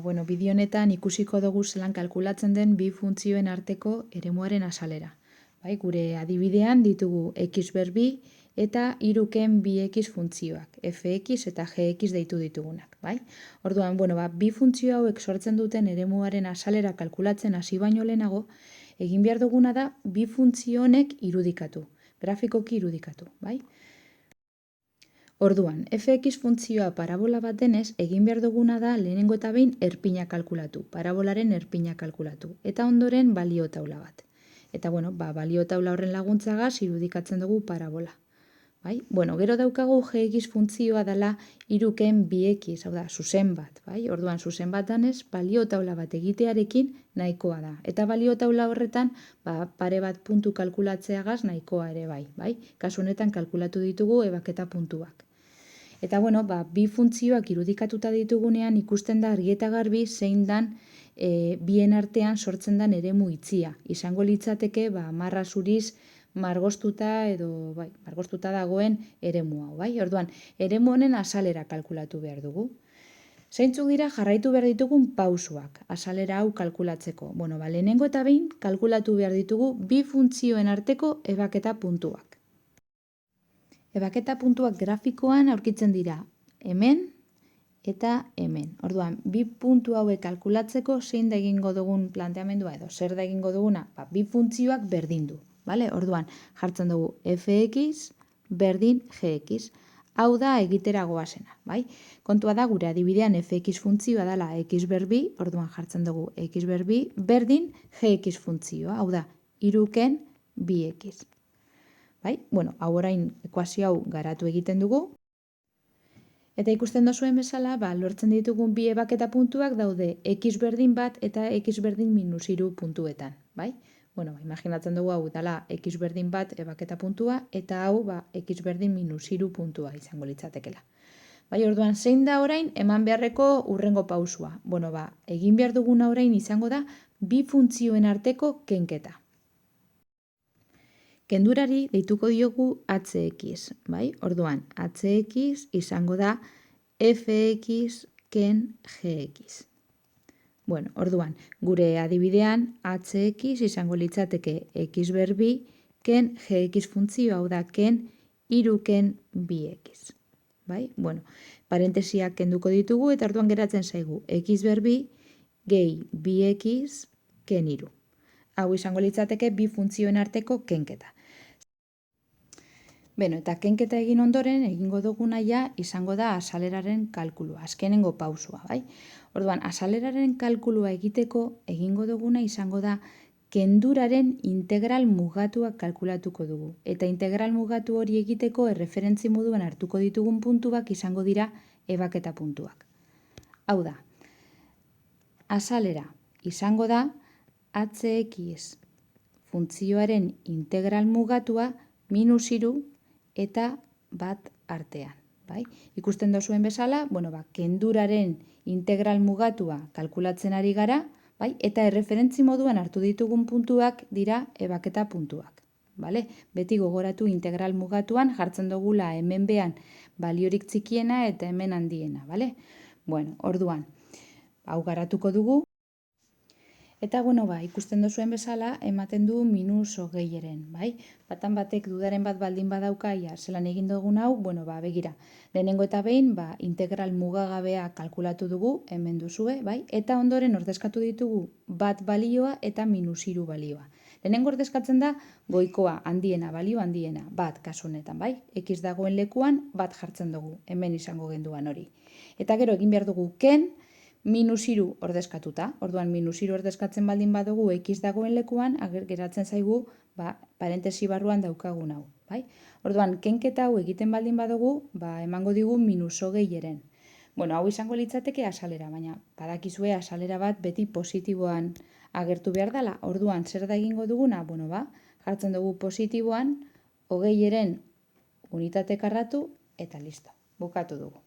Bueno, bideo honetan ikusiko dugu zelan kalkulatzen den bi funtzioen arteko eremuaren azalera. Gure adibidean ditugu x ber bi eta hiruken 2x funtzioak, fx eta gx deitu ditugunak. Orduan, bi funtzio hauek sortzen duten eremuaren azalera kalkulatzen hasi baino lehenago, egin behar duguna da bi funtzio honek irudikatu, grafikoki irudikatu. Orduan, fx funtzioa parabola bat denez, egin behar duguna da lehenengo eta behin erpina kalkulatu, parabolaren erpina kalkulatu, eta ondoren balio taula bat. Eta balio taula horren laguntzagaz irudikatzen dugu parabola. Gero daukagu gx funtzioa dela hiruken 2x, hau da, zuzen bat. Orduan, zuzen bat denez, balio taula bat egitearekin nahikoa da. Eta balio taula horretan, pare bat puntu kalkulatzeagaz nahikoa ere bai. Kasu honetan kalkulatu ditugu ebaketa puntuak. Eta bi funtzioak irudikatuta ditugunean ikusten da argi eta garbi zein dan bien artean sortzen den eremu itzia. Izango litzateke marra zuriz margostuta edo margostuta dagoen eremu hau. Orduan, eremu honen azalera kalkulatu behar dugu. Zeintzuk dira jarraitu behar ditugun pausuak, azalera hau kalkulatzeko. Lehenengo eta behin kalkulatu behar ditugu bi funtzioen arteko ebaketa puntuak. Ebaketa puntuak grafikoan aurkitzen dira hemen eta hemen. Orduan, bi puntu hauek kalkulatzeko zein da egingo dugun planteamendua edo zer da egingo duguna, bi funtzioak berdindu. Orduan, jartzen dugu fx berdin gx. Hau da egitera goazena. Kontua da gure adibidean fx funtzioa dela x ber bi, orduan jartzen dugu x ber bi berdin gx funtzioa. Hau da, hiruken 2x. Hau orain ekuazio hau garatu egiten dugu. Eta ikusten dozuen bezala, lortzen ditugun bi ebaketa puntuak daude x berdin bat eta x berdin minus 3 puntuetan. Imaginatzen dugu hau dela x berdin bat ebaketa puntua eta hau x berdin minus 3 puntua izango litzatekela. Orduan, zein da orain eman beharreko urrengo pausua? Egin behar duguna orain izango da bi funtzioen arteko kenketa. Kendurari deituko diogu hx, Orduan, hx izango da fx ken gx. Orduan, gure adibidean hx izango litzateke x ber bi ken gx funtzioa, hau da, ken hiruken 2x. Parentesiak kenduko ditugu eta orduan geratzen zaigu x ber bi gehi 2x ken 3. Hau izango litzateke bi funtzioen arteko kenketa. Eta kenketa egin ondoren, egingo duguna izango da azaleraren kalkulua, azkenengo pausua. Orduan, azaleraren kalkulua egiteko egingo duguna izango da kenduraren integral mugatua kalkulatuko dugu. Eta integral mugatu hori egiteko erreferentzi moduan hartuko ditugun puntuak izango dira ebaketa puntuak. Hau da, azalera izango da hx funtzioaren integral mugatua minus 3 eta bat artean. Ikusten dozuen bezala, kenduraren integral mugatua kalkulatzen ari gara, eta erreferentzi moduan hartu ditugun puntuak dira ebaketa puntuak. Beti gogoratu integral mugatuan jartzen dugula hemen behan baliorik txikiena eta hemen handiena. Orduan, hau garatuko dugu. Eta, ikusten dozuen bezala, ematen du minus 20eren. Batan batek dudaren bat baldin badauka, zelan egin dugun hau, begira. Lehenengo eta behin, integral mugagabea kalkulatu dugu, hemen duzue, eta ondoren ordezkatu ditugu bat balioa eta minus 3 balioa. Lehenengo ordezkatzen da, goikoa, handiena, balio handiena, bat kasu honetan, x dagoen lekuan, bat jartzen dugu, hemen izango genduan hori. Eta gero egin behar dugu ken, minus 3 ordezkatuta. Orduan, minus 3 ordezkatzen baldin badugu x dagoen lekuan, geratzen zaigu, parentesi barruan daukagun hau. Orduan, kenketa hau egiten baldin badugu, emango digu minus 20eren. Hau izango litzateke azalera, baina badakizue azalera bat beti positiboan agertu behar dela. Orduan, zer da egingo duguna? Jartzen dugu positiboan, 20eren unitate karratu eta listo. Bukatu dugu.